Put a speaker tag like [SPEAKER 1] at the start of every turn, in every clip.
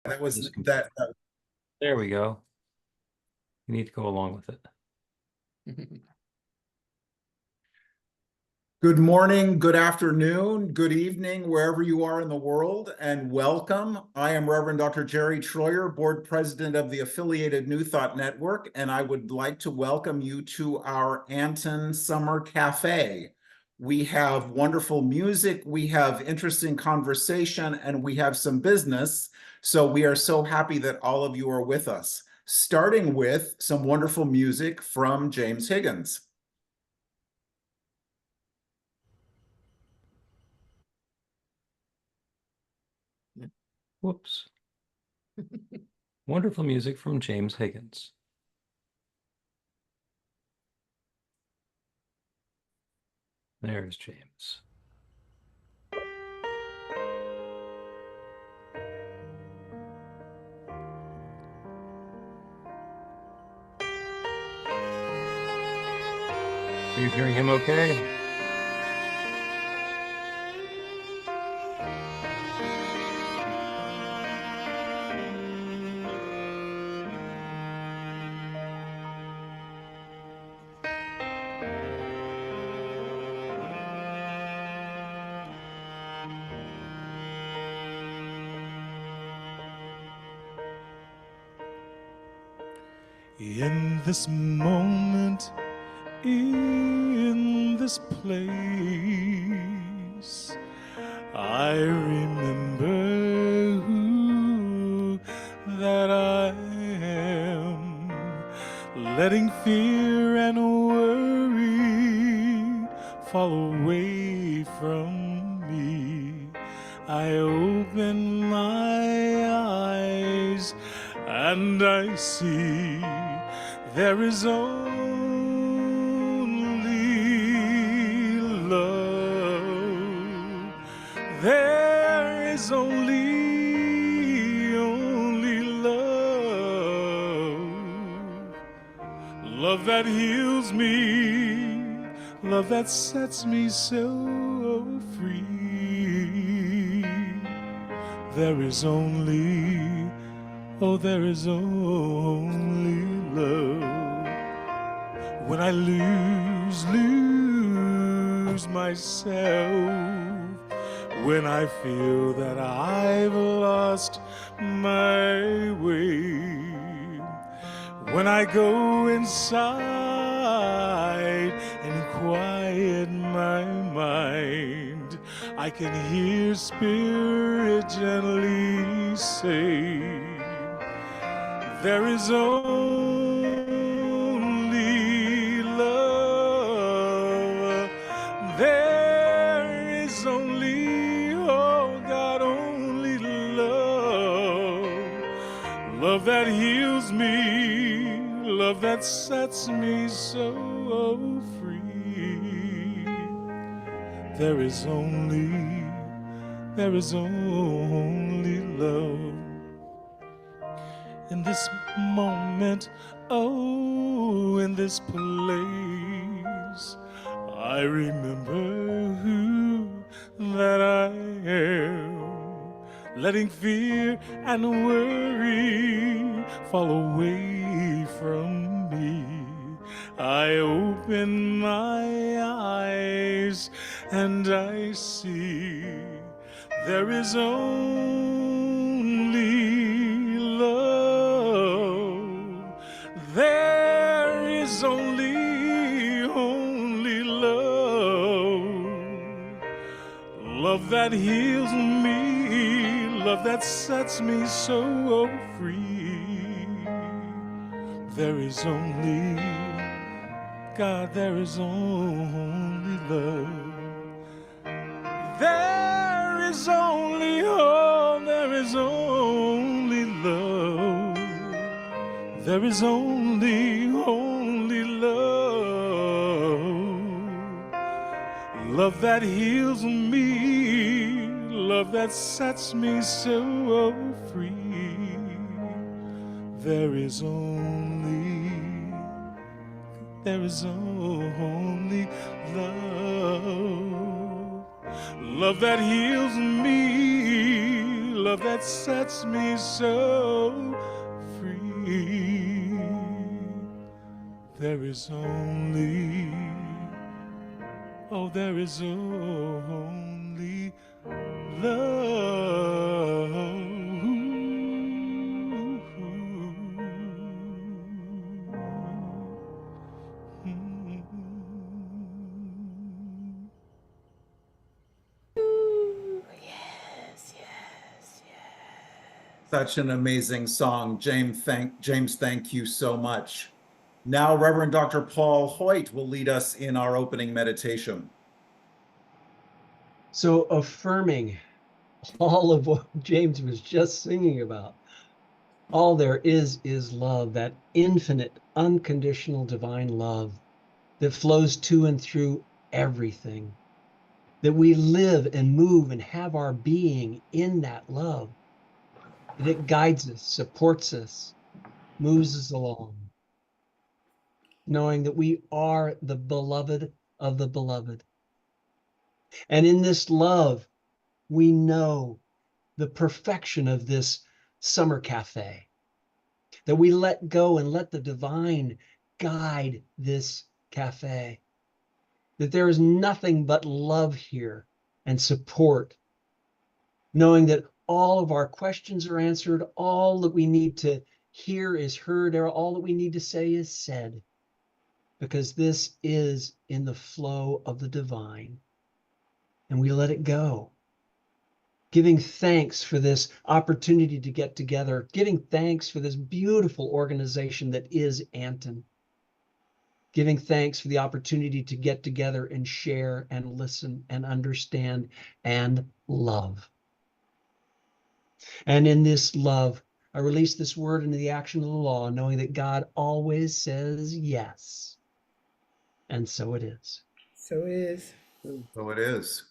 [SPEAKER 1] That was that.
[SPEAKER 2] There we go. You need to go along with it.
[SPEAKER 1] Good morning, good afternoon, good evening, wherever you are in the world, and welcome. I am Reverend Dr. Jerry Troyer, Board President of the Affiliated New Thought Network, and I would like to welcome you to our ANTN Summer Cafe. We have wonderful music, we have interesting conversation, and we have some business. So we are so happy that all of you are with us, starting with some wonderful music from James Higgins.
[SPEAKER 2] Whoops. Wonderful music from James Higgins. There's James. Are you hearing him okay?
[SPEAKER 3] In this moment, in this place, I remember who that I am, letting fear and worry fall away from me. I open my eyes and I see there is only love. There is only love. Love that heals me, love that sets me so free. There is only, oh, there is only love. When I lose myself, when I feel that I've lost my way, when I go inside and quiet my mind, I can hear Spirit gently say, there is only love. There is only, oh God, only love. Love that heals me, love that sets me so free. There is only love. In this moment, oh, in this place, I remember who that I am, letting fear and worry fall away from me. I open my eyes and I see there is only love. There is only love. Love that heals me, love that sets me so free. There is only, God, there is only love. There is only, oh, there is only love. There is only love. Love that heals me, love that sets me so free. There is only love. Love that heals me, love that sets me so free. There is only, oh, there is only love.
[SPEAKER 1] Such an amazing song. James, thank you so much. Now, Reverend Dr. Paul Hoyt will lead us in our opening meditation.
[SPEAKER 4] So affirming all of what James was just singing about. All there is love, that infinite, unconditional divine love that flows to and through everything, that we live and move and have our being in that love, that it guides us, supports us, moves us along, knowing that we are the beloved of the beloved. And in this love, we know the perfection of this summer cafe, that we let go and let the divine guide this cafe, that there is nothing but love here and support, knowing that all of our questions are answered, all that we need to hear is heard, or all that we need to say is said, because this is in the flow of the divine, and we let it go. Giving thanks for this opportunity to get together, giving thanks for this beautiful organization that is ANTN, giving thanks for the opportunity to get together and share and listen and understand and love. And in this love, I release this word into the action of the law, knowing that God always says yes. And so it is.
[SPEAKER 5] So it is.
[SPEAKER 1] So it is.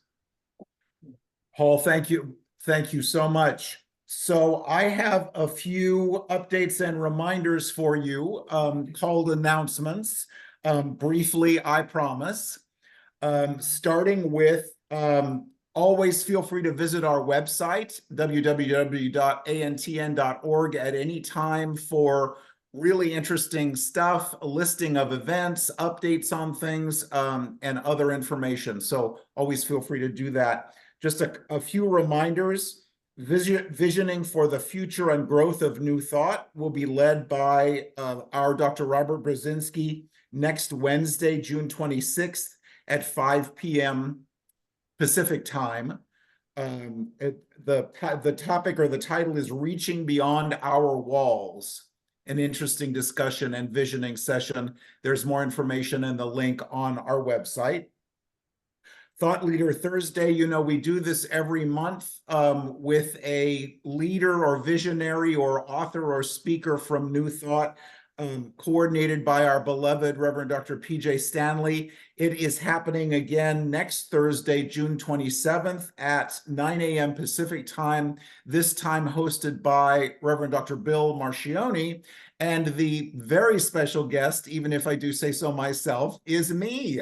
[SPEAKER 1] Paul, thank you. Thank you so much. So I have a few updates and reminders for you, called announcements. Briefly, I promise. Starting with, always feel free to visit our website, www.antn.org, at any time for really interesting stuff, a listing of events, updates on things, and other information. So always feel free to do that. Just a few reminders. Visioning for the future and growth of New Thought will be led by our Dr. Robert Brzezinski next Wednesday, June 26th at 5 p.m. Pacific time. The topic or the title is Reaching Beyond Our Walls, an interesting discussion and visioning session. There's more information in the link on our website. Thought Leader Thursday, you know, we do this every month with a leader or visionary or author or speaker from New Thought, coordinated by our beloved Reverend Dr. P.J. Stanley. It is happening again next Thursday, June 27th at 9 a.m. Pacific time, this time hosted by Reverend Dr. Bill Marcioni. And the very special guest, even if I do say so myself, is me.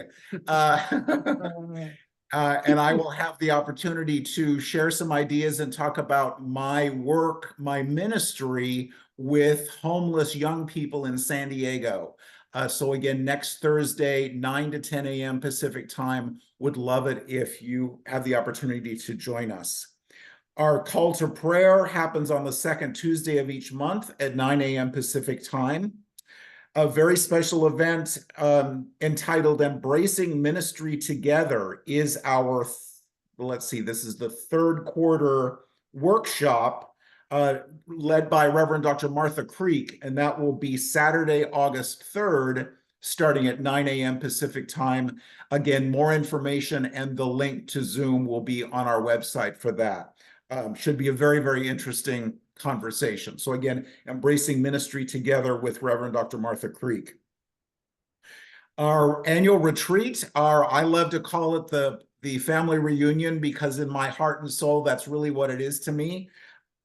[SPEAKER 1] And I will have the opportunity to share some ideas and talk about my work, my ministry with homeless young people in San Diego. So again, next Thursday, 9 to 10 a.m. Pacific time. Would love it if you have the opportunity to join us. Our call to prayer happens on the second Tuesday of each month at 9 a.m. Pacific time. A very special event entitled Embracing Ministry Together is our, let's see, this is the third quarter workshop led by Reverend Dr. Martha Creek, and that will be Saturday, August 3rd, starting at 9 a.m. Pacific time. Again, more information and the link to Zoom will be on our website for that. Should be a very, very interesting conversation. So again, Embracing Ministry Together with Reverend Dr. Martha Creek. Our annual retreat, I love to call it the family reunion, because in my heart and soul, that's really what it is to me.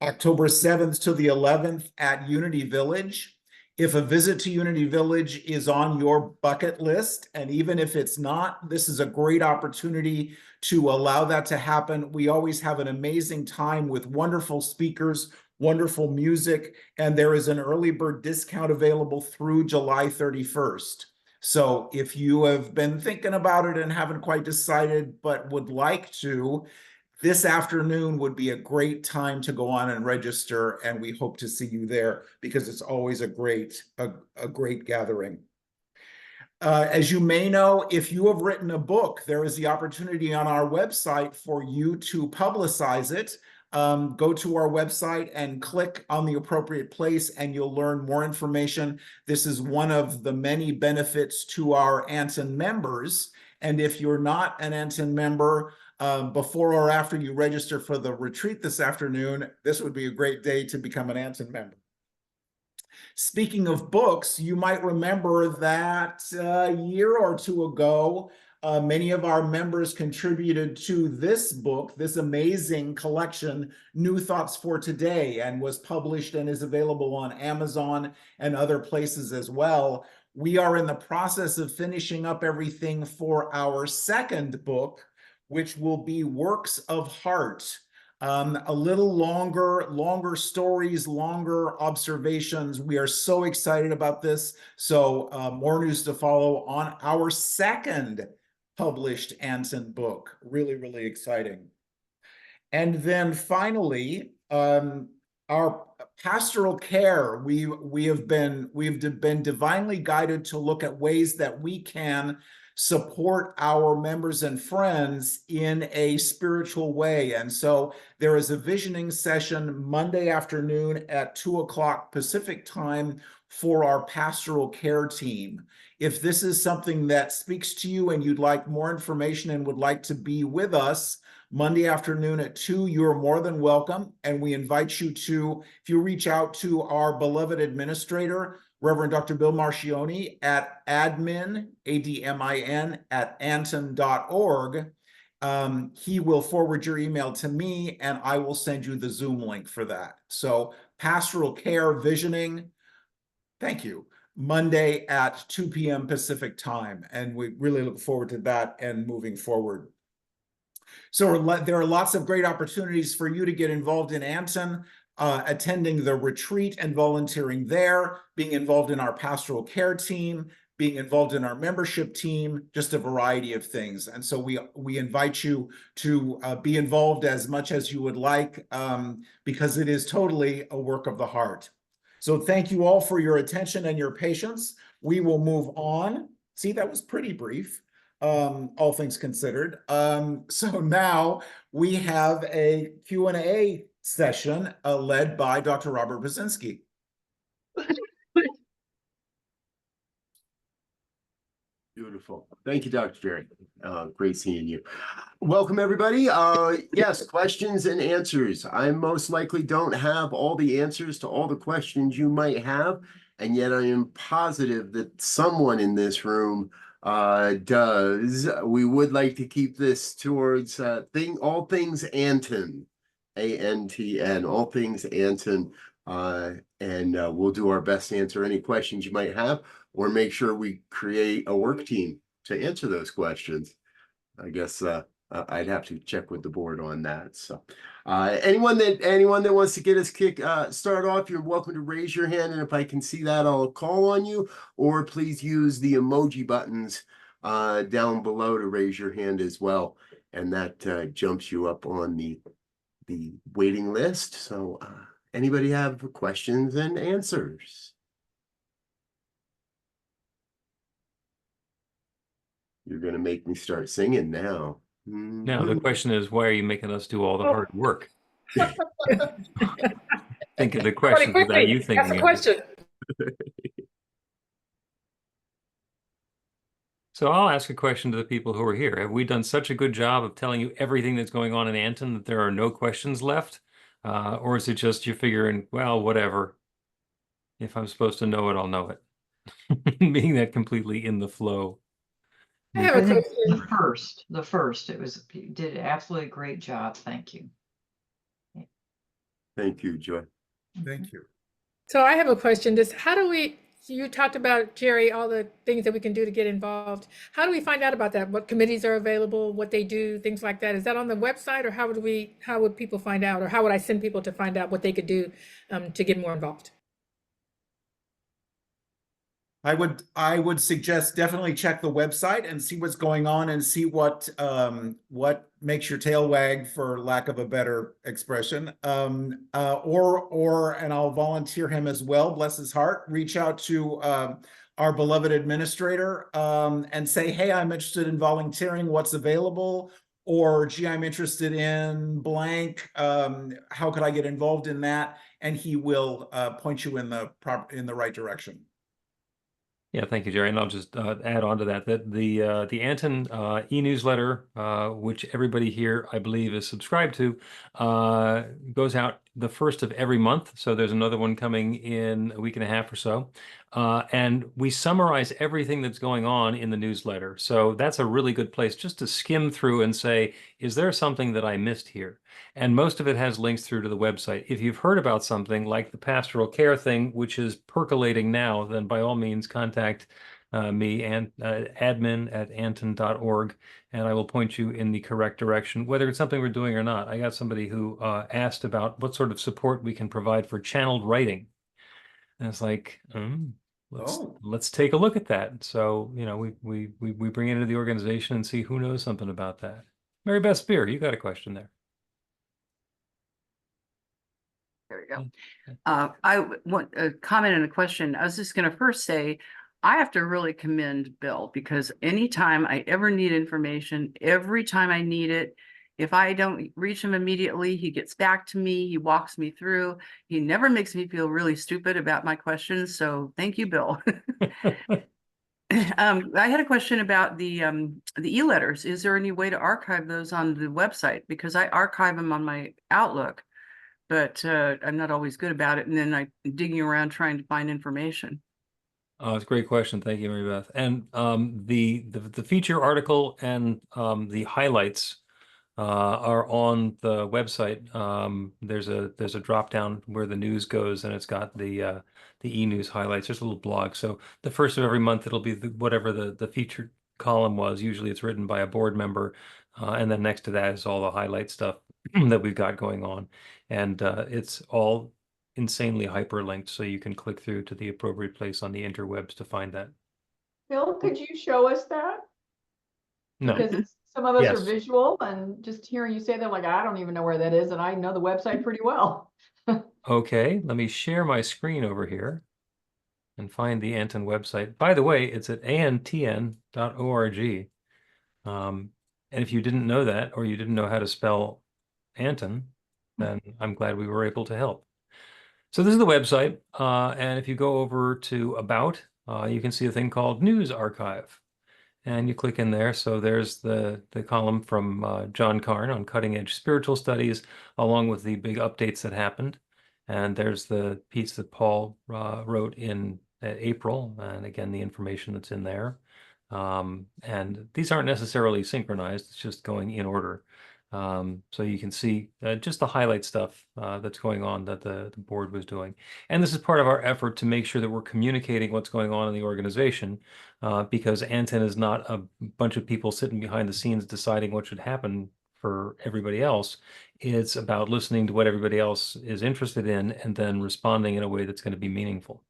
[SPEAKER 1] October 7th to the 11th at Unity Village. If a visit to Unity Village is on your bucket list, and even if it's not, this is a great opportunity to allow that to happen. We always have an amazing time with wonderful speakers, wonderful music, and there is an early bird discount available through July 31st. So if you have been thinking about it and haven't quite decided, but would like to, this afternoon would be a great time to go on and register, and we hope to see you there because it's always a great gathering. As you may know, if you have written a book, there is the opportunity on our website for you to publicize it. Go to our website and click on the appropriate place and you'll learn more information. This is one of the many benefits to our ANTN members. And if you're not an ANTN member, before or after you register for the retreat this afternoon, this would be a great day to become an ANTN member. Speaking of books, you might remember that a year or two ago, many of our members contributed to this book, this amazing collection, New Thoughts for Today, and was published and is available on Amazon and other places as well. We are in the process of finishing up everything for our second book, which will be Works of Heart. A little longer stories, longer observations. We are so excited about this. So more news to follow on our second published ANTN book. Really, really exciting. And then finally, our pastoral care, we've been divinely guided to look at ways that we can support our members and friends in a spiritual way. And so there is a visioning session Monday afternoon at 2 o'clock Pacific time for our pastoral care team. If this is something that speaks to you and you'd like more information and would like to be with us Monday afternoon at 2, you're more than welcome. And we invite you to, if you reach out to our beloved administrator, Reverend Dr. Bill Marcioni at admin, ADMIN, at antn.org. He will forward your email to me and I will send you the Zoom link for that. So pastoral care visioning, thank you, Monday at 2 p.m. Pacific time. And we really look forward to that and moving forward. So there are lots of great opportunities for you to get involved in ANTN. Attending the retreat and volunteering there, being involved in our pastoral care team, being involved in our membership team, just a variety of things. And so we invite you to be involved as much as you would like, because it is totally a work of the heart. So thank you all for your attention and your patience. We will move on. See, that was pretty brief. All things considered. So now we have a Q&A session led by Dr. Robert Brzezinski.
[SPEAKER 5] Beautiful. Thank you, Dr. Jerry. Great seeing you. Welcome, everybody. Yes, questions and answers. I most likely don't have all the answers to all the questions you might have, and yet I am positive that someone in this room does. We would like to keep this towards all things ANTN, ANTN, all things ANTN, and we'll do our best to answer any questions you might have, or make sure we create a work team to answer those questions. I guess I'd have to check with the board on that. So anyone that wants to get us start off, you're welcome to raise your hand, and if I can see that, I'll call on you, or please use the emoji buttons down below to raise your hand as well, and that jumps you up on the waiting list. So anybody have questions and answers? You're gonna make me start singing now.
[SPEAKER 2] Now, the question is, why are you making us do all the hard work? Think of the question without you thinking.
[SPEAKER 6] Ask a question.
[SPEAKER 2] So I'll ask a question to the people who are here. Have we done such a good job of telling you everything that's going on in ANTN that there are no questions left? Or is it just you're figuring, well, whatever. If I'm supposed to know it, I'll know it. Being that completely in the flow.
[SPEAKER 6] I have a
[SPEAKER 7] I think
[SPEAKER 6] question.
[SPEAKER 7] the first, you did an absolutely great job. Thank you.
[SPEAKER 5] Thank you, Joy.
[SPEAKER 1] Thank you.
[SPEAKER 6] So I have a question. How do we
[SPEAKER 8] So you talked about, Jerry, all the things that we can do to get involved. How do we find out about that? What committees are available, what they do, things like that? Is that on the website, or how would people find out, or how would I send people to find out what they could do to get more involved?
[SPEAKER 1] I would suggest definitely check the website and see what's going on and see what makes your tail wag, for lack of a better expression. And I'll volunteer him as well, bless his heart. Reach out to our beloved administrator and say, hey, I'm interested in volunteering. What's available? Or, gee, I'm interested in blank. How could I get involved in that? And he will point you in the right direction.
[SPEAKER 2] Yeah, thank you, Jerry. And I'll just add on to that the ANTN e-newsletter, which everybody here, I believe, is subscribed to, goes out the first of every month. So there's another one coming in a week and a half or so. And we summarize everything that's going on in the newsletter. So that's a really good place just to skim through and say, is there something that I missed here? And most of it has links through to the website. If you've heard about something like the pastoral care thing, which is percolating now, then by all means contact me and admin@anton.org, and I will point you in the correct direction, whether it's something we're doing or not. I got somebody who asked about what sort of support we can provide for channeled writing. And it's like, let's take a look at that. So, you know, we bring it into the organization and see who knows something about that. Mary Beth Spear, you got a question there.
[SPEAKER 6] There we go. I want a comment and a question. I was just going to first say, I have to really commend Bill, because anytime I ever need information, every time I need it, if I don't reach him immediately, he gets back to me, he walks me through. He never makes me feel really stupid about my questions. So thank you, Bill. I had a question about the e-letters. Is there any way to archive those on the website? Because I archive them on my Outlook, but I'm not always good about it. And then I'm digging around trying to find information.
[SPEAKER 2] Oh, it's a great question. Thank you, Mary Beth. And the feature article and the highlights are on the website. There's a drop down where the news goes, and it's got the e-news highlights. There's a little blog. So the first of every month, it'll be whatever the featured column was. Usually it's written by a board member, and then next to that is all the highlight stuff that we've got going on, and it's all insanely hyperlinked, so you can click through to the appropriate place on the interwebs to find that.
[SPEAKER 7] Phil, could you show us that?
[SPEAKER 2] No.
[SPEAKER 7] Because some of us
[SPEAKER 2] Yes.
[SPEAKER 7] are visual, and just hearing you say that, like, I don't even know where that is, and I know the website pretty well.
[SPEAKER 2] Okay, let me share my screen over here and find the Anton website. By the way, it's at antn.org. And if you didn't know that, or you didn't know how to spell Anton, then I'm glad we were able to help. So this is the website, and if you go over to About, you can see a thing called News Archive, and you click in there. So there's the column from John Carn on cutting edge spiritual studies, along with the big updates that happened. And there's the piece that Paul wrote in April, and again, the information that's in there. And these aren't necessarily synchronized, it's just going in order. So you can see just the highlight stuff that's going on that the board was doing. And this is part of our effort to make sure that we're communicating what's going on in the organization, because ANTN is not a bunch of people sitting behind the scenes deciding what should happen for everybody else. It's about listening to what everybody else is interested in and then responding in a way that's going to be meaningful.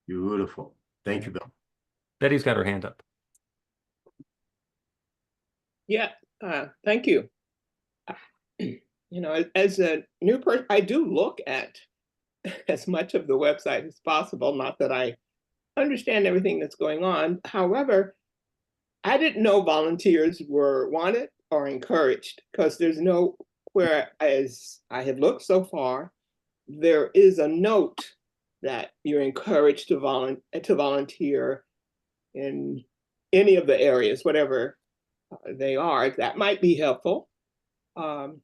[SPEAKER 5] Beautiful. Thank you, Bill.
[SPEAKER 2] Betty's got her hand up.
[SPEAKER 9] Yeah, thank you. You know, as a new person, I do look at as much of the website as possible, not that I understand everything that's going on. However, I didn't know volunteers were wanted or encouraged, because there's no, whereas I have looked so far, there is a note that you're encouraged to volunteer in any of the areas, whatever they are. That might be helpful. And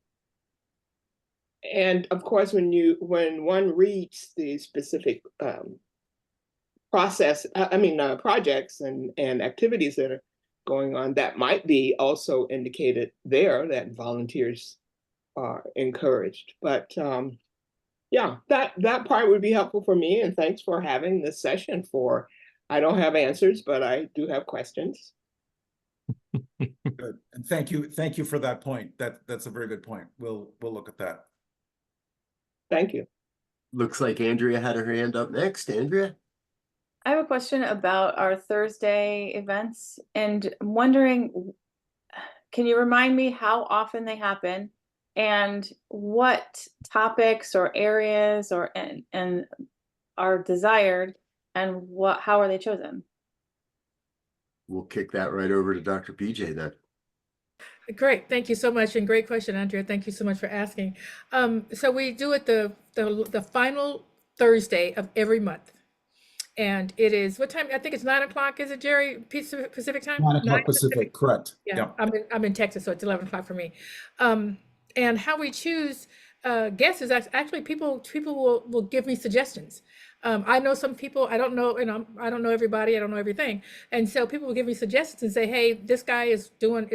[SPEAKER 9] of course, when one reads the specific projects and activities that are going on, that might be also indicated there that volunteers are encouraged. But Yeah, that part would be helpful for me. And thanks for having this session for, I don't have answers, but I do have questions.
[SPEAKER 1] Good. And thank you for that point. That's a very good point. We'll look at that.
[SPEAKER 9] Thank you.
[SPEAKER 5] Looks like Andrea had her hand up next. Andrea?
[SPEAKER 10] I have a question about our Thursday events and I'm wondering, can you remind me how often they happen and what topics or areas or and are desired and how are they chosen?
[SPEAKER 5] We'll kick that right over to Dr. PJ then.
[SPEAKER 8] Great, thank you so much, and great question, Andrea. Thank you so much for asking. So we do it the final Thursday of every month, and it is what time? I think it's 9 o'clock. Is it, Jerry? Pacific time?
[SPEAKER 1] 9 o'clock Pacific, correct.
[SPEAKER 8] Yeah, I'm in Texas, so it's 11 o'clock for me. And how we choose guests is actually people will give me suggestions. I know some people, I don't know, and I don't know everybody, I don't know everything, and so people will give me suggestions and say, hey, this guy is doing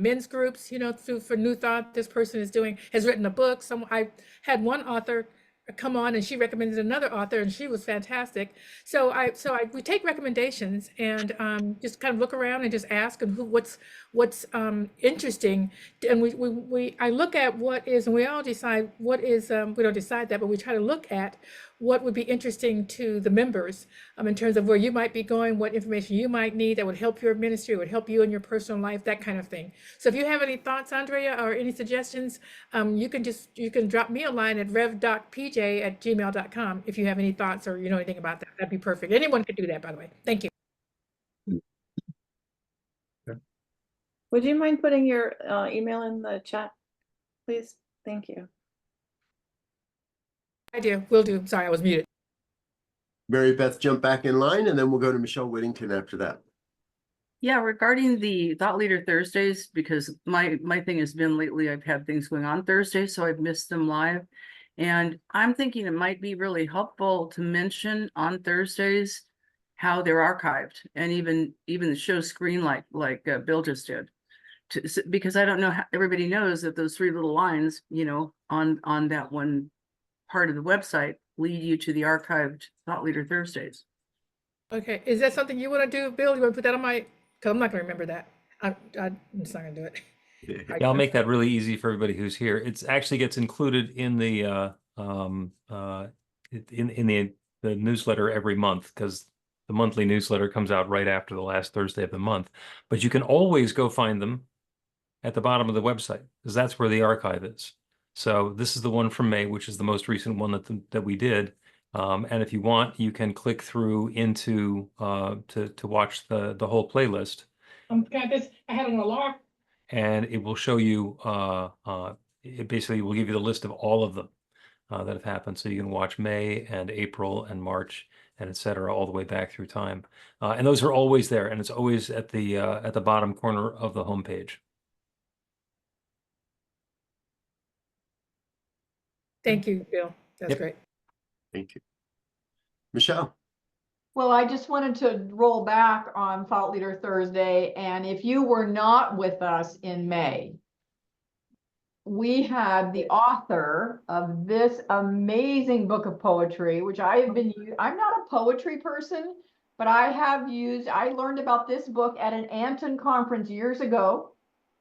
[SPEAKER 8] men's groups, you know, for New Thought. This person has written a book. I had one author come on and she recommended another author and she was fantastic. So we take recommendations and just kind of look around and just ask and what's interesting, and I look at what is, and we all decide what is, we don't decide that, but we try to look at what would be interesting to the members in terms of where you might be going, what information you might need that would help your ministry, would help you in your personal life, that kind of thing. So if you have any thoughts, Andrea, or any suggestions, you can drop me a line at revdocpj@gmail.com if you have any thoughts or you know anything about that. That'd be perfect. Anyone could do that, by the way. Thank you.
[SPEAKER 10] Would you mind putting your email in the chat, please? Thank you.
[SPEAKER 8] I do. Will do. Sorry, I was muted.
[SPEAKER 5] Mary Beth, jump back in line, and then we'll go to Michelle Whittington after that.
[SPEAKER 6] Yeah, regarding the Thought Leader Thursdays, because my thing has been lately, I've had things going on Thursdays, so I've missed them live. And I'm thinking it might be really helpful to mention on Thursdays how they're archived, and even the show screen like Bill just did. Because I don't know how everybody knows that those 3 little lines, you know, on that one part of the website lead you to the archived Thought Leader Thursdays.
[SPEAKER 8] Okay, is that something you want to do, Bill? You want to put that on my, because I'm not going to remember that. I'm just not going to do it.
[SPEAKER 2] Yeah, I'll make that really easy for everybody who's here. It actually gets included in the the newsletter every month, because the monthly newsletter comes out right after the last Thursday of the month. But you can always go find them at the bottom of the website, because that's where the archive is. So this is the one from May, which is the most recent one that we did. And if you want, you can click through into to watch the whole playlist.
[SPEAKER 8] I had an alarm.
[SPEAKER 2] And it will show you, it basically will give you the list of all of them that have happened. So you can watch May and April and March and et cetera, all the way back through time. And those are always there, and it's always at the bottom corner of the homepage.
[SPEAKER 8] Thank you, Bill. That's great.
[SPEAKER 5] Thank you. Michelle?
[SPEAKER 7] Well, I just wanted to roll back on Thought Leader Thursday. And if you were not with us in May, we had the author of this amazing book of poetry, which I'm not a poetry person, but I learned about this book at an ANTN conference years ago,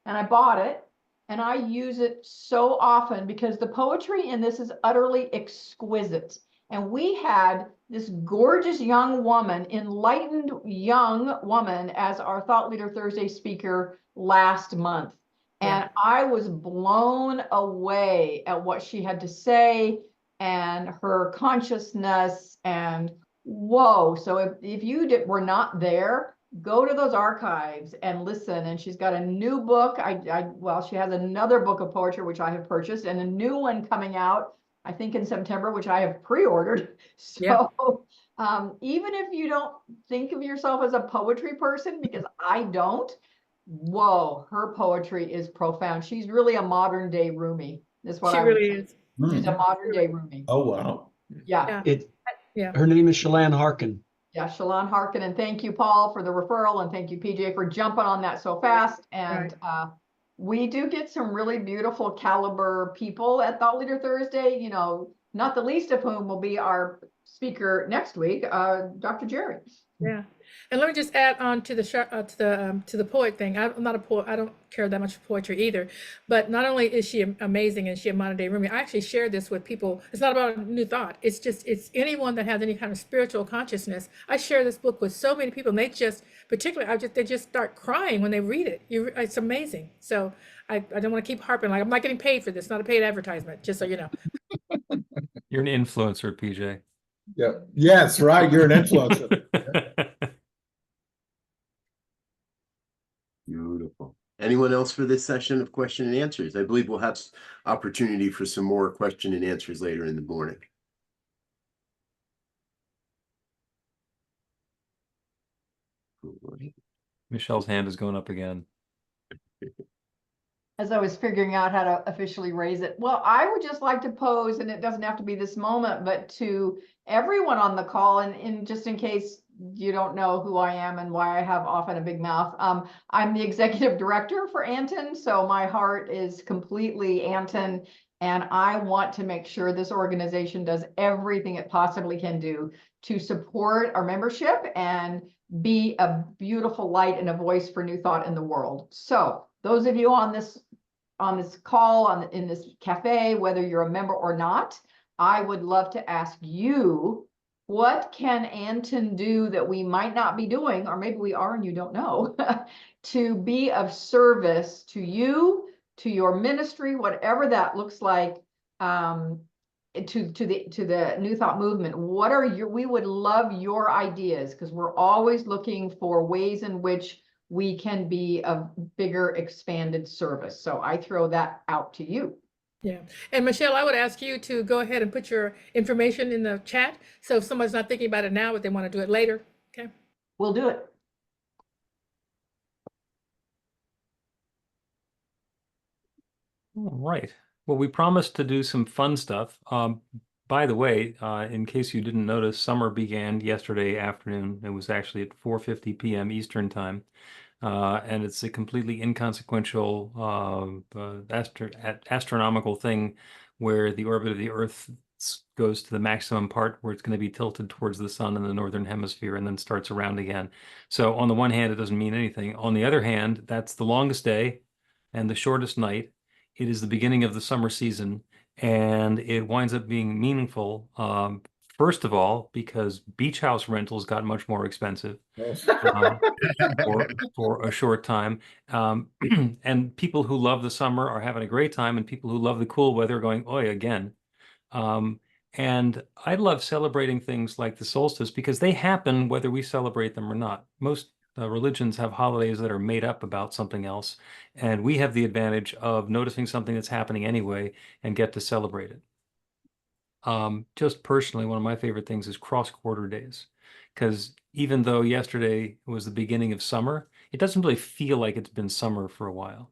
[SPEAKER 7] and I bought it. And I use it so often because the poetry in this is utterly exquisite. And we had this gorgeous young woman, enlightened young woman, as our Thought Leader Thursday speaker last month. And I was blown away at what she had to say and her consciousness, and whoa. So if you were not there, go to those archives and listen. And she's got a new book. Well, she has another book of poetry, which I have purchased, and a new one coming out, I think in September, which I have pre-ordered. So even if you don't think of yourself as a poetry person, because I don't, whoa, her poetry is profound. She's really a modern day Rumi. That's what
[SPEAKER 8] She
[SPEAKER 7] I would
[SPEAKER 8] really
[SPEAKER 7] say.
[SPEAKER 8] is.
[SPEAKER 7] She's a modern day Rumi.
[SPEAKER 1] Oh, wow.
[SPEAKER 7] Yeah.
[SPEAKER 4] Her name is Shalane Harkin.
[SPEAKER 7] Yeah, Shalane Harkin. And thank you, Paul, for the referral. And thank you, PJ, for jumping on that so fast. And we do get some really beautiful caliber people at Thought Leader Thursday. You know, not the least of whom will be our speaker next week, Dr. Jerry.
[SPEAKER 8] Yeah, and let me just add on to the poet thing. I'm not a poet. I don't care that much for poetry either. But not only is she amazing and she a modern day Rumi, I actually share this with people. It's not about New Thought. It's anyone that has any kind of spiritual consciousness. I share this book with so many people, and they just start crying when they read it. It's amazing. So I don't want to keep harping. Like, I'm not getting paid for this. Not a paid advertisement. Just so you know.
[SPEAKER 2] You're an influencer, PJ.
[SPEAKER 1] Yeah. Yes, right. You're an influencer.
[SPEAKER 5] Beautiful. Anyone else for this session of question and answers? I believe we'll have opportunity for some more question and answers later in the morning.
[SPEAKER 2] Michelle's hand is going up again.
[SPEAKER 7] As I was figuring out how to officially raise it. Well, I would just like to pose, and it doesn't have to be this moment, but to everyone on the call, and just in case you don't know who I am and why I have often a big mouth, I'm the executive director for ANTN, so my heart is completely ANTN, and I want to make sure this organization does everything it possibly can do to support our membership and be a beautiful light and a voice for new thought in the world. So those of you on this call, in this cafe, whether you're a member or not, I would love to ask you, what can ANTN do that we might not be doing, or maybe we are and you don't know, to be of service to you, to your ministry, whatever that looks like, to the New Thought movement. We would love your ideas, because we're always looking for ways in which we can be a bigger expanded service. So I throw that out to you.
[SPEAKER 8] Yeah. And Michelle, I would ask you to go ahead and put your information in the chat. So if somebody's not thinking about it now, but they want to do it later, okay?
[SPEAKER 7] We'll do it.
[SPEAKER 2] All right. Well, we promised to do some fun stuff. By the way, in case you didn't notice, summer began yesterday afternoon. It was actually at 4:50 p.m. Eastern time. And it's a completely inconsequential astronomical thing where the orbit of the Earth goes to the maximum part where it's going to be tilted towards the sun in the northern hemisphere and then starts around again. So on the one hand, it doesn't mean anything. On the other hand, that's the longest day and the shortest night. It is the beginning of the summer season, and it winds up being meaningful. First of all, because beach house rentals got much more expensive. For a short time. And people who love the summer are having a great time, and people who love the cool weather are going, oi, again. And I love celebrating things like the solstice because they happen whether we celebrate them or not. Most religions have holidays that are made up about something else, and we have the advantage of noticing something that's happening anyway and get to celebrate it. Just personally, one of my favorite things is cross-quarter days, because even though yesterday was the beginning of summer, it doesn't really feel like it's been summer for a while.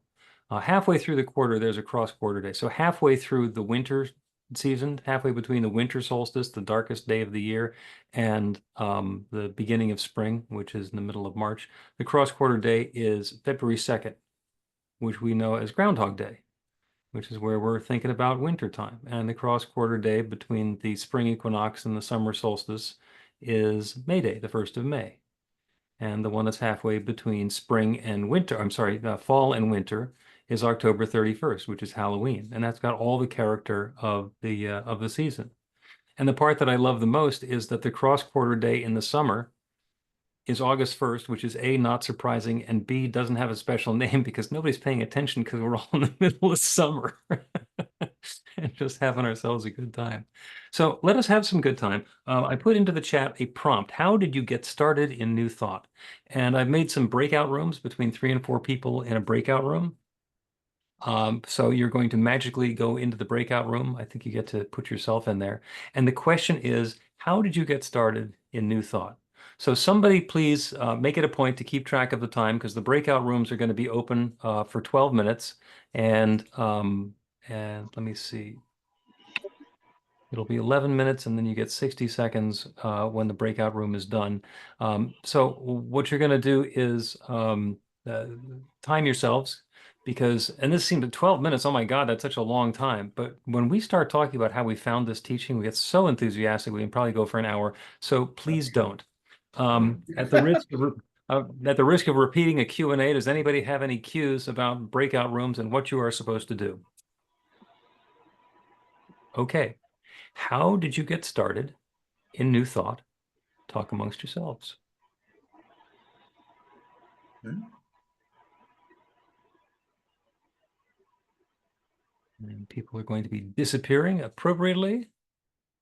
[SPEAKER 2] Halfway through the quarter, there's a cross-quarter day. So halfway through the winter season, halfway between the winter solstice, the darkest day of the year, and the beginning of spring, which is in the middle of March, the cross-quarter day is February 2nd, which we know as Groundhog Day, which is where we're thinking about winter time. And the cross-quarter day between the spring equinox and the summer solstice is May Day, the 1st of May. And the one that's halfway between spring and winter, fall and winter, is October 31st, which is Halloween. And that's got all the character of the season. And the part that I love the most is that the cross-quarter day in the summer is August 1st, which is A, not surprising, and B, doesn't have a special name because nobody's paying attention because we're all in the middle of summer and just having ourselves a good time. So let us have some good time. I put into the chat a prompt. How did you get started in New Thought? And I've made some breakout rooms between 3 and 4 people in a breakout room. So you're going to magically go into the breakout room. I think you get to put yourself in there. And the question is, how did you get started in New Thought? So somebody please make it a point to keep track of the time, because the breakout rooms are going to be open for 12 minutes. And let me see. It'll be 11 minutes, and then you get 60 seconds when the breakout room is done. So what you're going to do is time yourselves, because, and this seemed 12 minutes, oh my God, that's such a long time. But when we start talking about how we found this teaching, we get so enthusiastic, we can probably go for an hour. So please don't. At the risk of repeating a Q&A, does anybody have any cues about breakout rooms and what you are supposed to do? Okay. How did you get started in New Thought? Talk amongst yourselves. And people are going to be disappearing appropriately.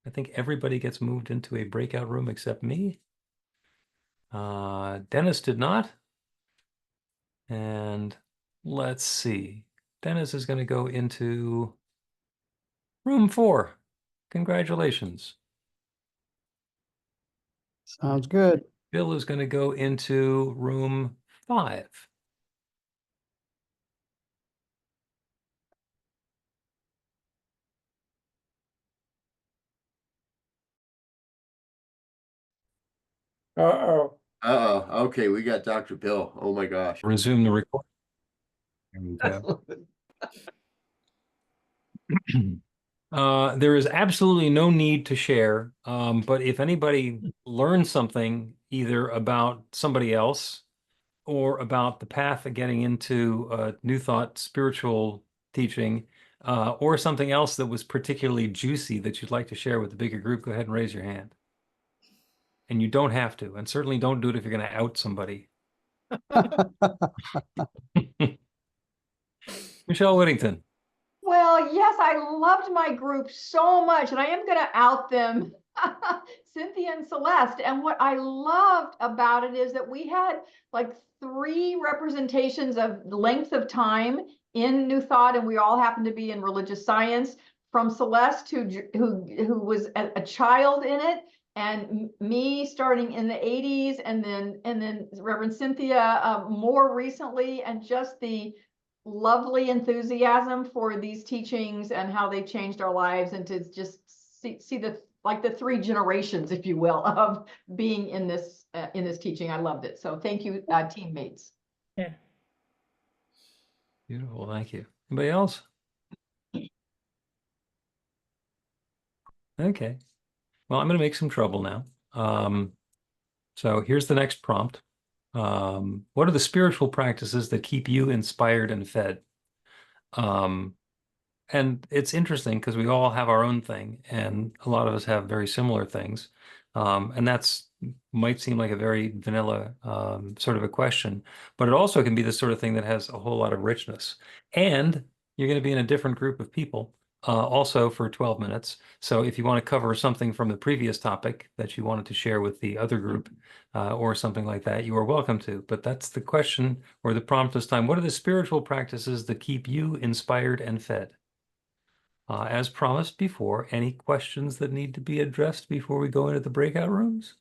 [SPEAKER 2] I think everybody gets moved into a breakout room except me. Dennis did not. And let's see. Dennis is going to go into room 4. Congratulations.
[SPEAKER 11] Sounds good.
[SPEAKER 2] Bill is going to go into room 5.
[SPEAKER 11] Uh-oh.
[SPEAKER 5] Uh-oh. Okay, we got Dr. Bill. Oh my gosh.
[SPEAKER 2] Resume the recording. There is absolutely no need to share, but if anybody learns something either about somebody else or about the path of getting into New Thought spiritual teaching, or something else that was particularly juicy that you'd like to share with the bigger group, go ahead and raise your hand. And you don't have to, and certainly don't do it if you're going to out somebody. Michelle Whittington.
[SPEAKER 7] Well, yes, I loved my group so much, and I am going to out them, Cynthia and Celeste. And what I loved about it is that we had like 3 representations of length of time in New Thought, and we all happened to be in religious science. From Celeste, who was a child in it, and me starting in the 80s, and then Reverend Cynthia more recently, and just the lovely enthusiasm for these teachings and how they changed our lives, and to just see the like the 3 generations, if you will, of being in this teaching. I loved it. So thank you, teammates.
[SPEAKER 8] Yeah.
[SPEAKER 2] Beautiful, thank you. Anybody else? Okay. Well, I'm going to make some trouble now. So here's the next prompt. What are the spiritual practices that keep you inspired and fed? And it's interesting because we all have our own thing, and a lot of us have very similar things. And that's might seem like a very vanilla sort of a question, but it also can be the sort of thing that has a whole lot of richness. And you're going to be in a different group of people also for 12 minutes. So if you want to cover something from the previous topic that you wanted to share with the other group or something like that, you are welcome to. But that's the question or the prompt this time. What are the spiritual practices that keep you inspired and fed? As promised before, any questions that need to be addressed before we go into the breakout rooms?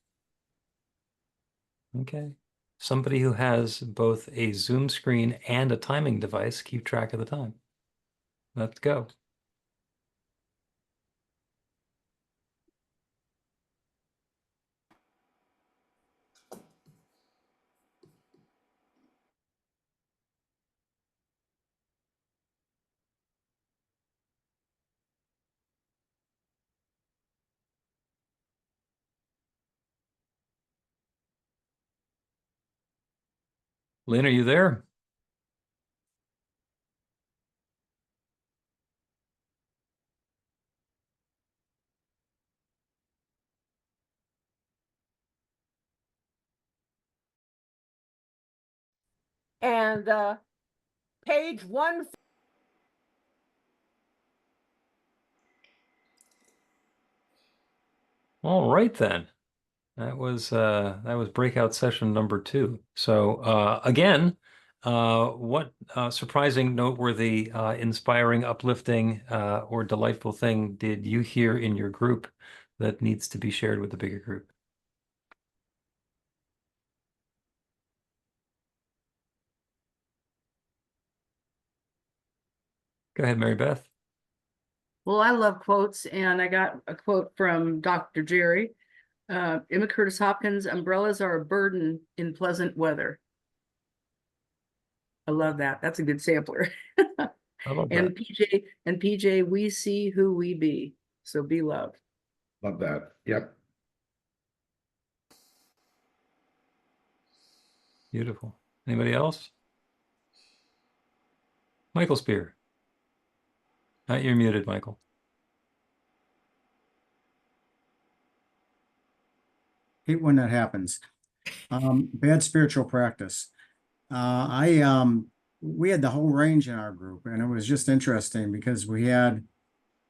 [SPEAKER 2] Okay. Somebody who has both a Zoom screen and a timing device, keep track of the time. Let's go. Lynn, are you there?
[SPEAKER 12] And page 1.
[SPEAKER 2] All right then. That was breakout session number 2. So again, what surprising, noteworthy, inspiring, uplifting, or delightful thing did you hear in your group that needs to be shared with the bigger group? Go ahead, Mary Beth.
[SPEAKER 6] Well, I love quotes, and I got a quote from Dr. Jerry. Emma Curtis Hopkins, umbrellas are a burden in pleasant weather. I love that. That's a good sampler.
[SPEAKER 2] I love that.
[SPEAKER 6] And PJ, we see who we be. So be loved.
[SPEAKER 1] Love that. Yep.
[SPEAKER 2] Beautiful. Anybody else? Michael Spear. You're muted, Michael.
[SPEAKER 11] Hate when that happens. Bad spiritual practice. We had the whole range in our group, and it was just interesting because we had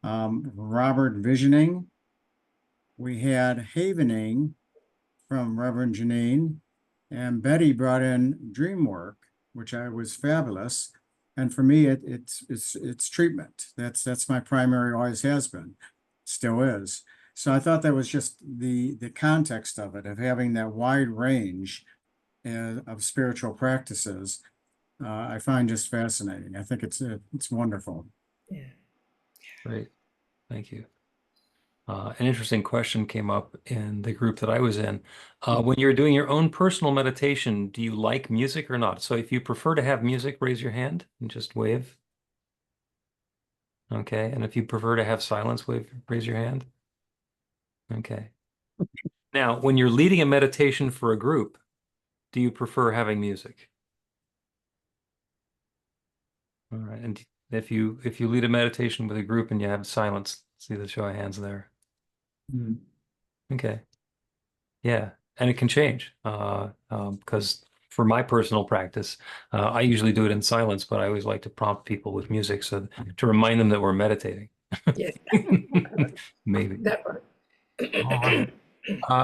[SPEAKER 11] Robert visioning, we had havening from Reverend Janine, and Betty brought in dream work, which was fabulous. And for me, it's treatment. That's my primary, always has been, still is. So I thought that was just the context of it, of having that wide range of spiritual practices. I find just fascinating. I think it's wonderful.
[SPEAKER 8] Yeah.
[SPEAKER 2] Great. Thank you. An interesting question came up in the group that I was in. When you're doing your own personal meditation, do you like music or not? So if you prefer to have music, raise your hand and just wave. Okay. And if you prefer to have silence, raise your hand. Okay. Now, when you're leading a meditation for a group, do you prefer having music? All right. And if you lead a meditation with a group and you have silence, see the show of hands there.
[SPEAKER 11] Mm.
[SPEAKER 2] Okay. Yeah. And it can change because for my personal practice, I usually do it in silence, but I always like to prompt people with music so to remind them that we're meditating.
[SPEAKER 8] Yes.
[SPEAKER 2] Maybe.
[SPEAKER 8] That part.
[SPEAKER 2] All right.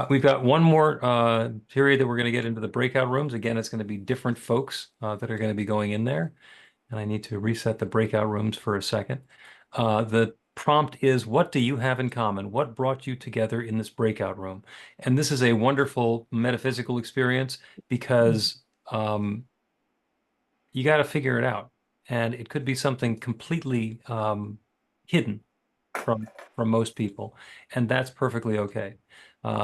[SPEAKER 2] We've got one more period that we're going to get into the breakout rooms. Again, it's going to be different folks that are going to be going in there. And I need to reset the breakout rooms for a second. The prompt is, what do you have in common? What brought you together in this breakout room? And this is a wonderful metaphysical experience because you got to figure it out. And it could be something completely hidden from most people. And that's perfectly okay.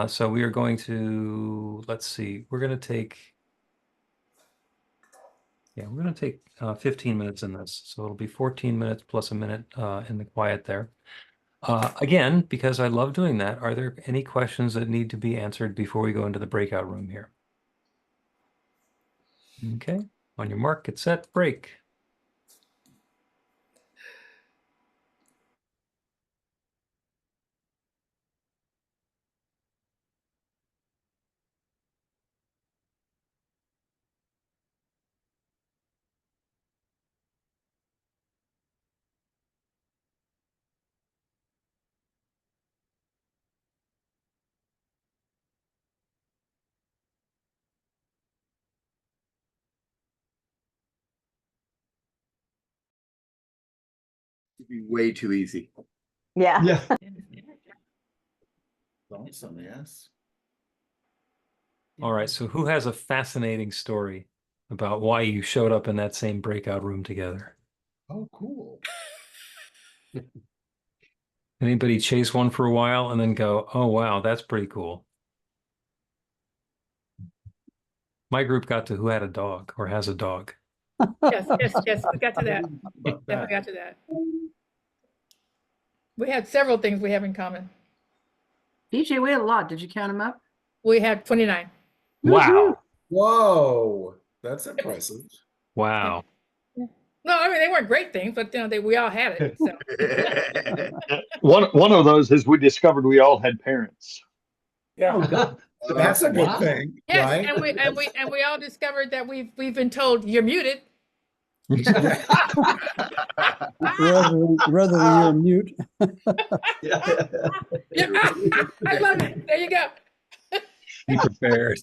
[SPEAKER 2] So we are going to, let's see, we're going to take 15 minutes in this. So it'll be 14 minutes plus a minute in the quiet there. Again, because I love doing that, are there any questions that need to be answered before we go into the breakout room here? Okay, on your mark, get set, break.
[SPEAKER 5] It'd be way too easy.
[SPEAKER 12] Yeah.
[SPEAKER 11] Yeah.
[SPEAKER 1] Awesome, yes.
[SPEAKER 2] All right, so who has a fascinating story about why you showed up in that same breakout room together?
[SPEAKER 1] Oh, cool.
[SPEAKER 2] Anybody chase one for a while and then go, oh, wow, that's pretty cool. My group got to who had a dog or has a dog.
[SPEAKER 8] Yes, we got to that. Definitely got to that. We had several things we have in common.
[SPEAKER 6] PJ, we had a lot. Did you count them up?
[SPEAKER 8] We had 29.
[SPEAKER 2] Wow.
[SPEAKER 1] Whoa, that's impressive.
[SPEAKER 2] Wow.
[SPEAKER 8] No, I mean, they weren't great things, but we all had it. So.
[SPEAKER 13] One of those is we discovered we all had parents.
[SPEAKER 1] Yeah.
[SPEAKER 11] Oh, God.
[SPEAKER 1] That's a good
[SPEAKER 11] Wow.
[SPEAKER 1] thing,
[SPEAKER 8] Yes,
[SPEAKER 1] right?
[SPEAKER 8] and we all discovered that we've been told you're muted.
[SPEAKER 11] Rather than you're mute.
[SPEAKER 8] Yeah, I love it. There you go.
[SPEAKER 2] Be prepared.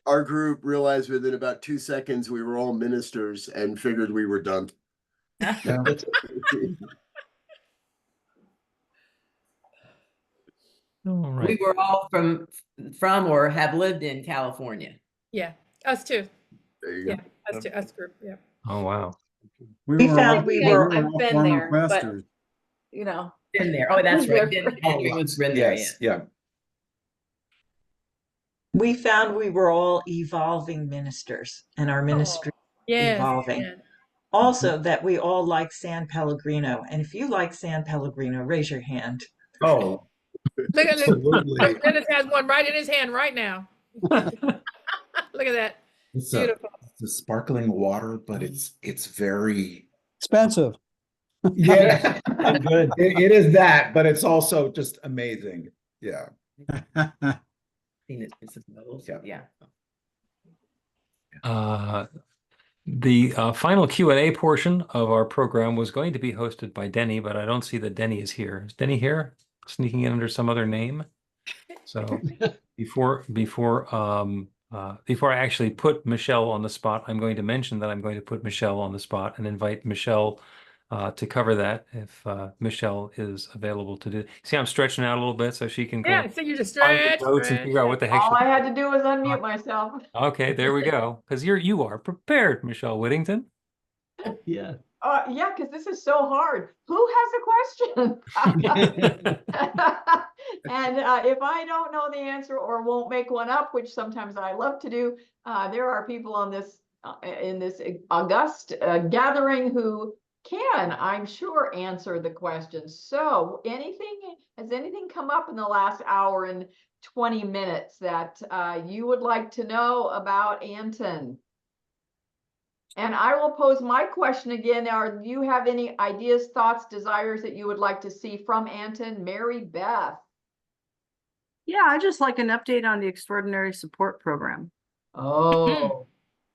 [SPEAKER 5] Our group realized within about 2 seconds we were all ministers and figured we were done.
[SPEAKER 11] Yeah.
[SPEAKER 2] All right.
[SPEAKER 12] We were all from or have lived in California.
[SPEAKER 8] Yeah, us too.
[SPEAKER 5] There you go.
[SPEAKER 8] Yeah, us too. Us group. Yeah.
[SPEAKER 2] Oh, wow.
[SPEAKER 10] We found we were,
[SPEAKER 11] all
[SPEAKER 10] I've been
[SPEAKER 11] former
[SPEAKER 10] there, but
[SPEAKER 11] pastors.
[SPEAKER 10] you know.
[SPEAKER 12] Been there. Oh, that's right. Been there.
[SPEAKER 1] Yes, yeah.
[SPEAKER 14] We found we were all evolving ministers, and our ministry
[SPEAKER 8] Yes,
[SPEAKER 14] evolving.
[SPEAKER 8] yeah.
[SPEAKER 14] Also, that we all like San Pellegrino. And if you like San Pellegrino, raise your hand.
[SPEAKER 1] Oh,
[SPEAKER 8] Look at this.
[SPEAKER 1] absolutely.
[SPEAKER 8] Dennis has one right in his hand right now. Look at that.
[SPEAKER 1] It's
[SPEAKER 8] Beautiful.
[SPEAKER 1] the sparkling water, but it's very
[SPEAKER 11] Expensive.
[SPEAKER 1] yeah.
[SPEAKER 4] Good.
[SPEAKER 1] It is that, but it's also just amazing. Yeah.
[SPEAKER 12] Seen it in those.
[SPEAKER 1] Yeah.
[SPEAKER 2] The final Q&A portion of our program was going to be hosted by Denny, but I don't see that Denny is here. Is Denny here? Sneaking in under some other name? So before I actually put Michelle on the spot, I'm going to mention that I'm going to put Michelle on the spot and invite Michelle to cover that if Michelle is available to do. See, I'm stretching out a little bit so she can
[SPEAKER 8] Yeah,
[SPEAKER 2] go
[SPEAKER 8] so you just
[SPEAKER 2] find the
[SPEAKER 8] stretch,
[SPEAKER 2] notes and figure out what the heck
[SPEAKER 7] All I
[SPEAKER 2] she.
[SPEAKER 7] had to do was unmute myself.
[SPEAKER 2] Okay, there we go. Because you are prepared, Michelle Whittington.
[SPEAKER 4] Yeah.
[SPEAKER 7] Yeah, because this is so hard. Who has a question? And if I don't know the answer or won't make one up, which sometimes I love to do, there are people on this in this august gathering who can, I'm sure, answer the question. So has anything come up in the last hour and 20 minutes that you would like to know about ANTN? And I will pose my question again. Do you have any ideas, thoughts, desires that you would like to see from ANTN? Mary Beth.
[SPEAKER 6] Yeah, I just like an update on the Extraordinary Support Program.
[SPEAKER 7] Oh,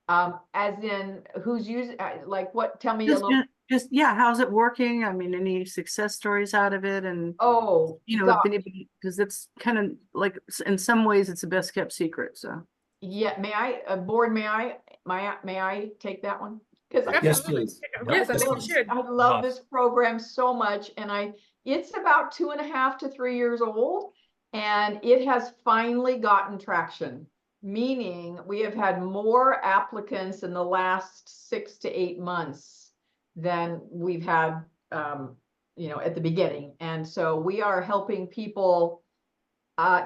[SPEAKER 7] as in who's using, like what, tell me a little.
[SPEAKER 6] Yeah, how's it working? I mean, any success stories out of it? And,
[SPEAKER 7] oh,
[SPEAKER 6] if anybody, because it's kind of like, in some ways, it's a best kept secret, so.
[SPEAKER 7] Yeah, may I, board, may I take that one? Because
[SPEAKER 1] Yes, please.
[SPEAKER 8] Yes, I think you should.
[SPEAKER 7] I love this program so much, and it's about 2.5 to 3 years old, and it has finally gotten traction. Meaning we have had more applicants in the last 6 to 8 months than we've had, at the beginning. And so we are helping people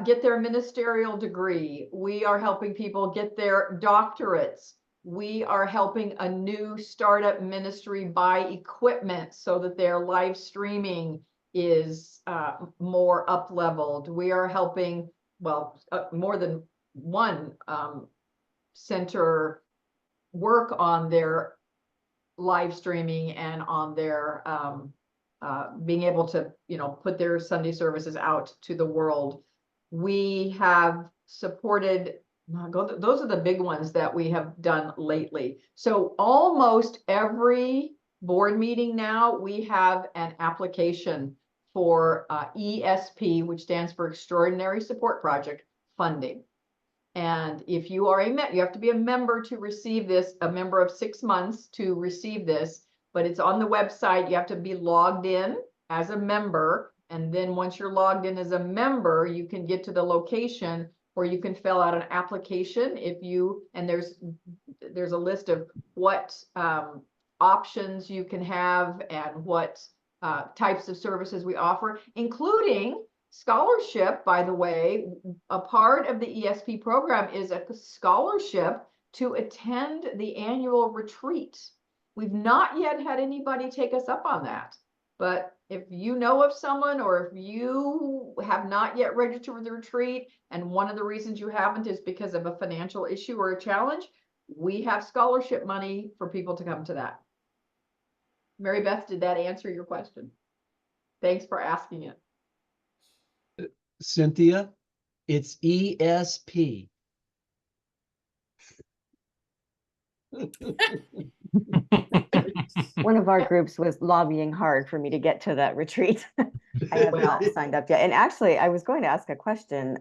[SPEAKER 7] get their ministerial degree. We are helping people get their doctorates. We are helping a new startup ministry buy equipment so that their live streaming is more up-leveled. We are helping, more than one center work on their live streaming and on their being able to, put their Sunday services out to the world. We have supported, those are the big ones that we have done lately. So almost every board meeting now, we have an application for ESP, which stands for Extraordinary Support Project funding. And if you are you have to be a member to receive this, a member of 6 months to receive this, but it's on the website. You have to be logged in as a member. And then once you're logged in as a member, you can get to the location where you can fill out an application and there's a list of what options you can have and what types of services we offer, including scholarship. By the way, a part of the ESP program is a scholarship to attend the annual retreat. We've not yet had anybody take us up on that, but if you know of someone, or if you have not yet registered for the retreat, and one of the reasons you haven't is because of a financial issue or a challenge, we have scholarship money for people to come to that. Mary Beth, did that answer your question? Thanks for asking it.
[SPEAKER 4] Cynthia, it's ESP.
[SPEAKER 15] One of our groups was lobbying hard for me to get to that retreat. I have not signed up yet. And actually, I was going to ask a question,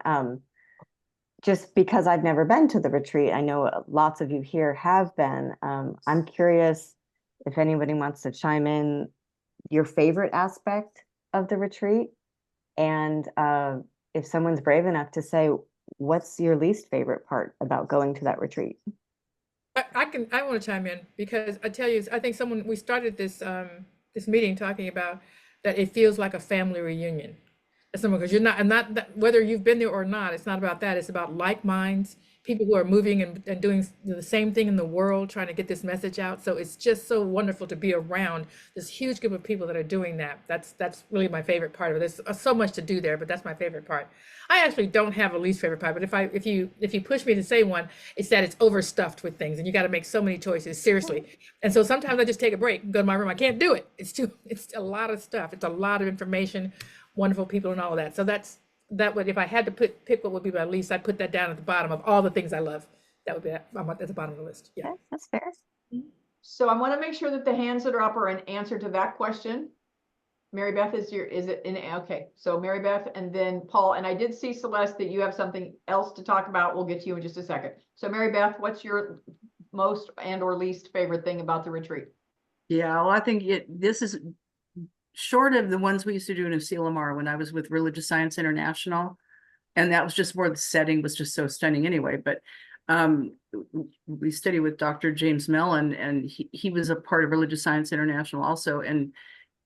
[SPEAKER 15] just because I've never been to the retreat. I know lots of you here have been. I'm curious if anybody wants to chime in your favorite aspect of the retreat. And if someone's brave enough to say, what's your least favorite part about going to that retreat?
[SPEAKER 8] I want to chime in, because I tell you, I think we started this this meeting talking about that it feels like a family reunion, Because you're not, and not that, whether you've been there or not, it's not about that. It's about like minds, people who are moving and doing the same thing in the world, trying to get this message out. So it's just so wonderful to be around this huge group of people that are doing that. That's really my favorite part of it. There's so much to do there, but that's my favorite part. I actually don't have a least favorite part, but if you push me to say one, it's that it's overstuffed with things and you got to make so many choices, seriously. And so sometimes I just take a break and go to my room. I can't do it. It's a lot of stuff. It's a lot of information, wonderful people and all of that. So that would, if I had to pick what would be my least, I'd put that down at the bottom of all the things I love. That would be at the bottom of the list. Yeah.
[SPEAKER 15] Okay, that's fair.
[SPEAKER 7] So I want to make sure that the hands that are up are an answer to that question. Mary Beth, is it in? Okay, so Mary Beth and then Paul, and I did see Celeste that you have something else to talk about. We'll get to you in just a second. So Mary Beth, what's your most and or least favorite thing about the retreat?
[SPEAKER 6] Yeah, well, I think this is short of the ones we used to do in Lamar when I was with Religious Science International. And that was just more, the setting was just so stunning anyway. But we studied with Dr. James Mellon, and he was a part of Religious Science International also. And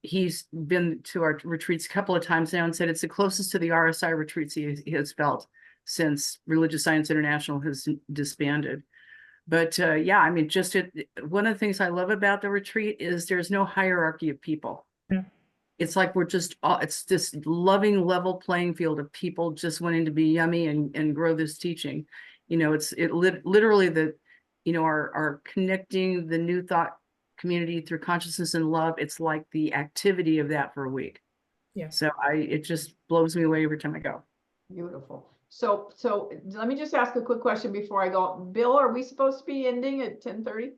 [SPEAKER 6] he's been to our retreats a couple of times now and said it's the closest to the RSI retreats he has felt since Religious Science International has disbanded. But yeah, I mean, one of the things I love about the retreat is there's no hierarchy of people.
[SPEAKER 8] Yeah.
[SPEAKER 6] It's like it's this loving level playing field of people just wanting to be yummy and grow this teaching. You know, literally our connecting the new thought community through consciousness and love. It's like the activity of that for a week.
[SPEAKER 8] Yeah.
[SPEAKER 6] So it just blows me away every time I go.
[SPEAKER 7] Beautiful. So let me just ask a quick question before I go. Bill, are we supposed to be ending at 10:30?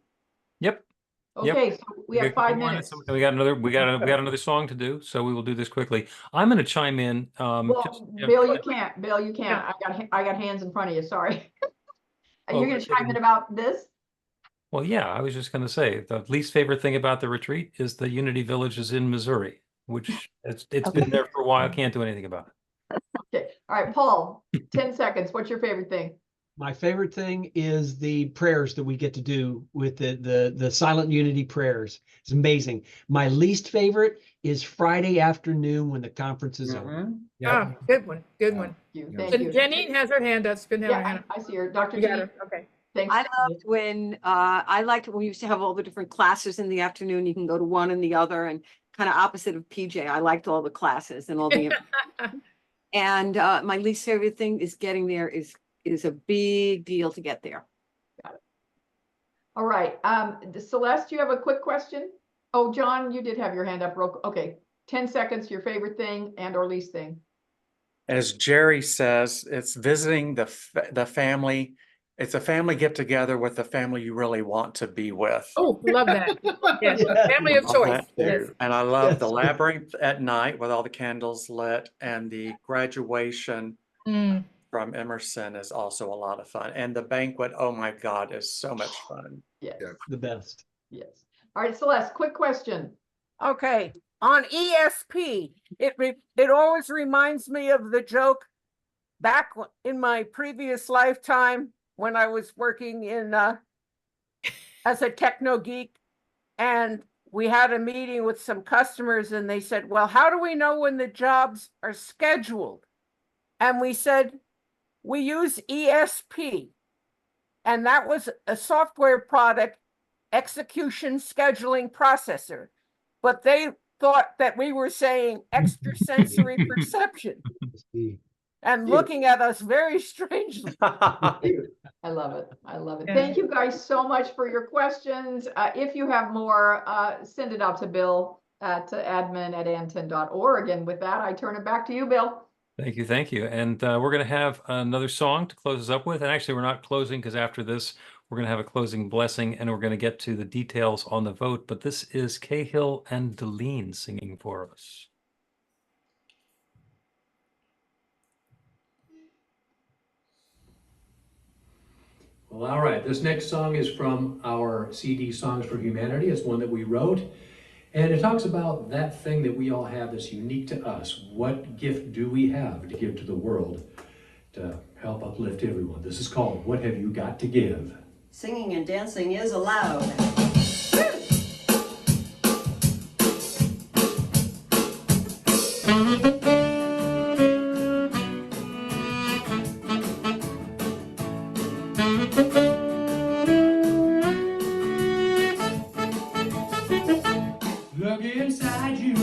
[SPEAKER 2] Yep.
[SPEAKER 7] Okay,
[SPEAKER 2] Yep.
[SPEAKER 7] so we have 5 minutes.
[SPEAKER 2] We got another song to do, so we will do this quickly. I'm going to chime in.
[SPEAKER 7] Well, Bill, you can't. Bill, you can't. I got hands in front of you. Sorry. Are you going to chime in about this?
[SPEAKER 2] Well, yeah, I was just going to say the least favorite thing about the retreat is the Unity Village is in Missouri, which it's been there for a while. Can't do anything about it.
[SPEAKER 7] Okay. All right, Paul, 10 seconds. What's your favorite thing?
[SPEAKER 4] My favorite thing is the prayers that we get to do with the silent unity prayers. It's amazing. My least favorite is Friday afternoon when the conference is over.
[SPEAKER 8] Yeah. Good one. Good one.
[SPEAKER 7] Thank you.
[SPEAKER 8] Janine has her hand up.
[SPEAKER 7] I see her. Dr.
[SPEAKER 8] You got
[SPEAKER 7] G.
[SPEAKER 8] her. Okay.
[SPEAKER 7] Thanks.
[SPEAKER 16] I liked when we used to have all the different classes in the afternoon. You can go to one and the other, and kind of opposite of PJ. I liked all the classes and all the and my least favorite thing is getting there is a big deal to get there.
[SPEAKER 7] Got it. All right. Celeste, you have a quick question? Oh, John, you did have your hand up. Okay. 10 seconds, your favorite thing and or least thing.
[SPEAKER 17] As Jerry says, it's visiting the family. It's a family get together with the family you really want to be with.
[SPEAKER 8] Oh, love that. Yes, family of choice. Yes.
[SPEAKER 17] And I love the labyrinth at night with all the candles lit, and the graduation from Emerson is also a lot of fun. And the banquet, oh my God, is so much fun.
[SPEAKER 7] Yes.
[SPEAKER 4] The best.
[SPEAKER 7] Yes. All right, Celeste, quick question.
[SPEAKER 18] Okay. On ESP, it always reminds me of the joke back in my previous lifetime when I was working in as a techno geek, and we had a meeting with some customers, and they said, well, how do we know when the jobs are scheduled? And we said, we use ESP. And that was a software product, execution scheduling processor. But they thought that we were saying extrasensory perception and looking at us very strangely.
[SPEAKER 7] I love it. I love it. Thank you guys so much for your questions. If you have more, send it out to Bill at admin@antn.org. And with that, I turn it back to you, Bill.
[SPEAKER 2] Thank you. Thank you. And we're going to have another song to close us up with. And actually, we're not closing because after this, we're going to have a closing blessing and we're going to get to the details on the vote. But this is Cahill and Deline singing for us.
[SPEAKER 19] Well, all right. This next song is from our CD Songs for Humanity. It's one that we wrote. And it talks about that thing that we all have that's unique to us. What gift do we have to give to the world to help uplift everyone? This is called What Have You Got to Give?
[SPEAKER 12] Singing and dancing is allowed.
[SPEAKER 19] Look inside you,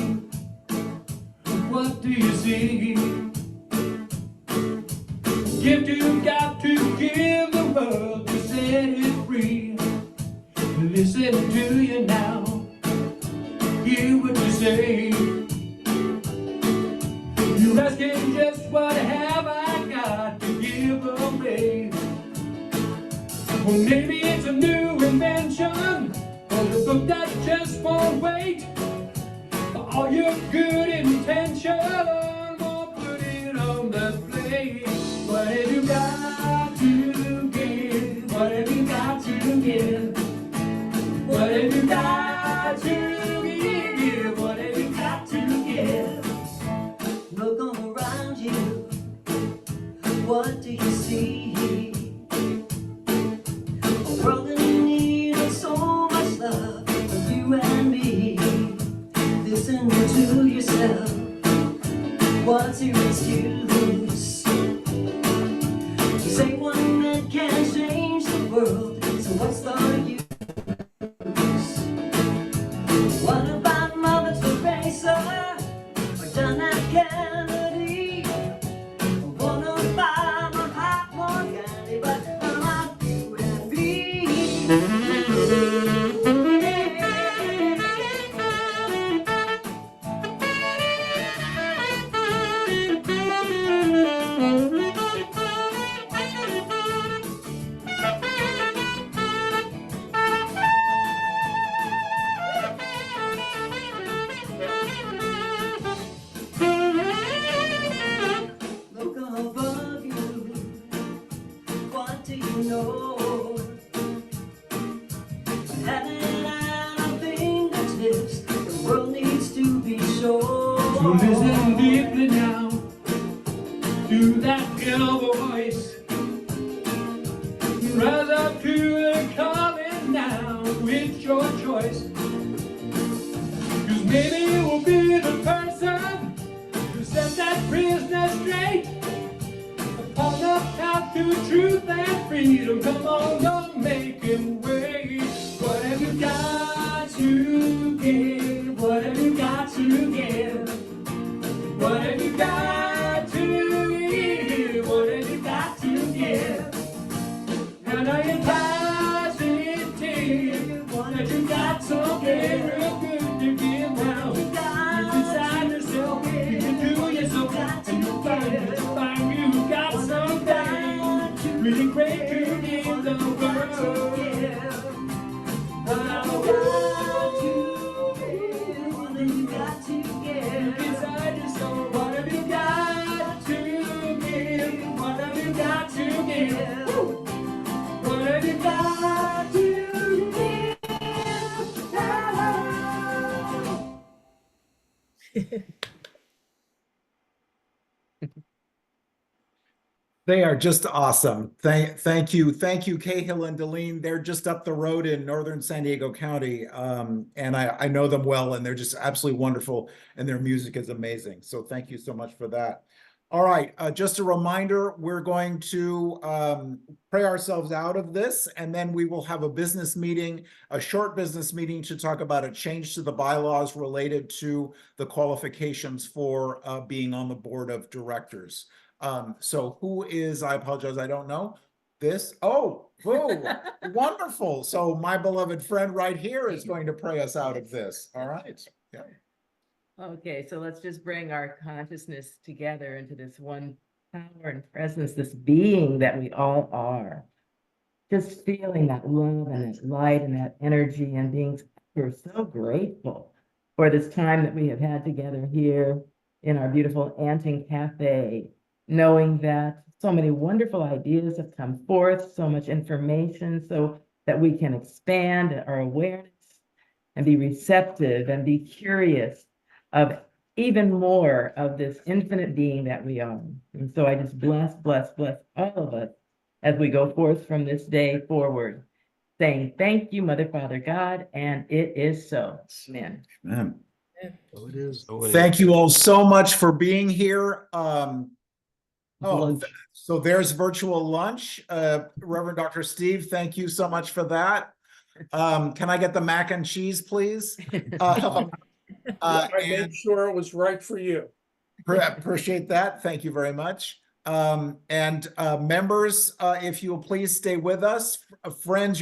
[SPEAKER 19] what do you see? Gift you've got to give the world to set it free. Listen to you now, hear what you say. You're asking just what have I got to give away. Well, maybe it's a new invention, or a book that just won't wait. For all your good intention, won't put it on the plate. What have you got to give? What have you got to give? What have you got to give? What have you got to give?
[SPEAKER 20] Look all around you, what do you see? A world in need of so much love for you and me. Listen to yourself, what's your excuse? You say one man can't change the world, so what's the use? What about Mother Teresa or John F. Kennedy? I wanna buy my heart more candy, but I'm not you and me. Look above you, what do you know? Heaven at our fingertips, the world needs to be shown.
[SPEAKER 19] So listen deeply now to that inner voice. Rise up to the calling now, it's your choice. 'Cause maybe you will be the person who set that prisoner straight upon the path to truth and freedom. Come on, don't make him wait. What have you got to give? What have you got to give? What have you got to give? What have you got to give? And are you positive? What have you got so real good to give now? You decide yourself, you can do yourself, and you'll find you got something really great to give the world. What have you got to give? Inside your soul, what have you got to give? What have you got to give? What have you got to give?
[SPEAKER 1] They are just awesome. Thank you, Cahill and Deline. They're just up the road in northern San Diego County, and I know them well, and they're just absolutely wonderful, and their music is amazing. So thank you so much for that. All right, just a reminder, we're going to pray ourselves out of this, and then we will have a business meeting, a short business meeting to talk about a change to the bylaws related to the qualifications for being on the board of directors. So who is, I apologize, I don't know. This, oh, wonderful. So my beloved friend right here is going to pray us out of this. All right. Yeah.
[SPEAKER 12] Okay, so let's just bring our consciousness together into this one power and presence, this being that we all are. Just feeling that love and that light and that energy, and being so grateful for this time that we have had together here in our beautiful ANTN Cafe, knowing that so many wonderful ideas have come forth, so much information, so that we can expand our awareness and be receptive and be curious of even more of this infinite being that we are. And so I just bless all of us as we go forth from this day forward, saying thank you, Mother, Father, God, and it is so. Amen.
[SPEAKER 1] Oh,
[SPEAKER 4] lunch.
[SPEAKER 1] so there's virtual lunch. Reverend Dr. Steve, thank you so much for that. Can I get the mac and cheese, please?
[SPEAKER 18] I made sure it was right for you.
[SPEAKER 1] Appreciate that. Thank you very much. Members, if you'll please stay with us. Friends,